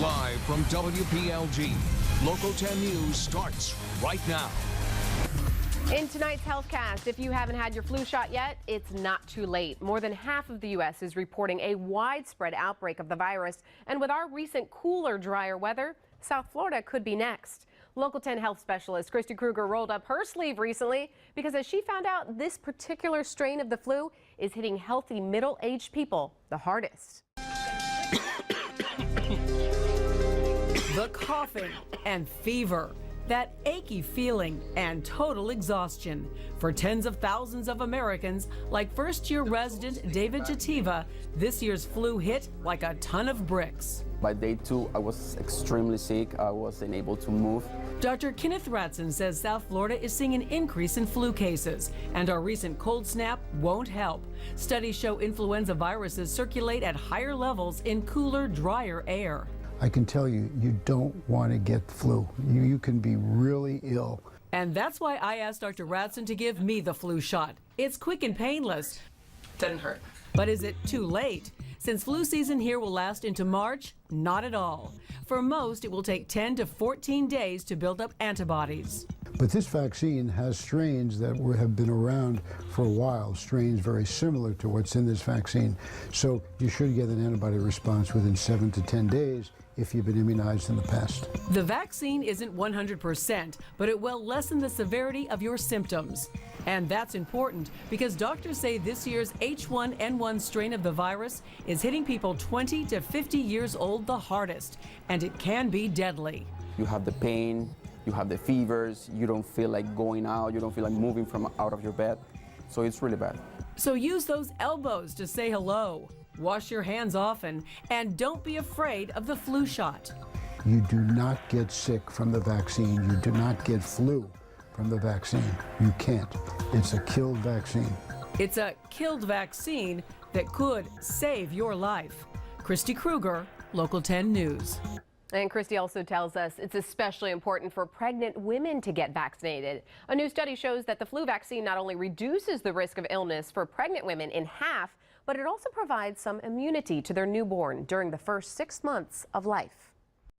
Live from WPLG, Local 10 News starts right now. In tonight's HealthCast, if you haven't had your flu shot yet, it's not too late. More than half of the U.S. is reporting a widespread outbreak of the virus. And with our recent cooler, drier weather, South Florida could be next. Local 10 health specialist Christy Kruger rolled up her sleeve recently because as she found out this particular strain of the flu is hitting healthy middle-aged people the hardest. The coughing and fever, that achy feeling and total exhaustion. For tens of thousands of Americans, like first-year resident David Jativa, this year's flu hit like a ton of bricks. By day 2, I was extremely sick. I wasn't able to move. Dr. Kenneth Ratson says South Florida is seeing an increase in flu cases, and our recent cold snap won't help. Studies show influenza viruses circulate at higher levels in cooler, drier air. I can tell you, you don't want to get the flu. You can be really ill. And that's why I asked Dr. Ratson to give me the flu shot. It's quick and painless. Doesn't hurt. But is it too late? Since flu season here will last into March, not at all. For most, it will take 10 to 14 days to build up antibodies. But this vaccine has strains that have been around for a while, strains very similar to what's in this vaccine. So you should get an antibody response within 7 to 10 days if you've been immunized in the past. The vaccine isn't 100%, but it will lessen the severity of your symptoms. And that's important because doctors say this year's H1N1 strain of the virus is hitting people 20 to 50 years old the hardest, and it can be deadly. You have the pain, you have the fevers, you don't feel like going out, you don't feel like moving from out of your bed. So it's really bad. So use those elbows to say hello. Wash your hands often, and don't be afraid of the flu shot. You do not get sick from the vaccine. You do not get flu from the vaccine. You can't. It's a killed vaccine. It's a killed vaccine that could save your life. Christy Kruger, Local 10 News. And Christy also tells us it's especially important for pregnant women to get vaccinated. A new study shows that the flu vaccine not only reduces the risk of illness for pregnant women in half, but it also provides some immunity to their newborn during the first 6 months of life.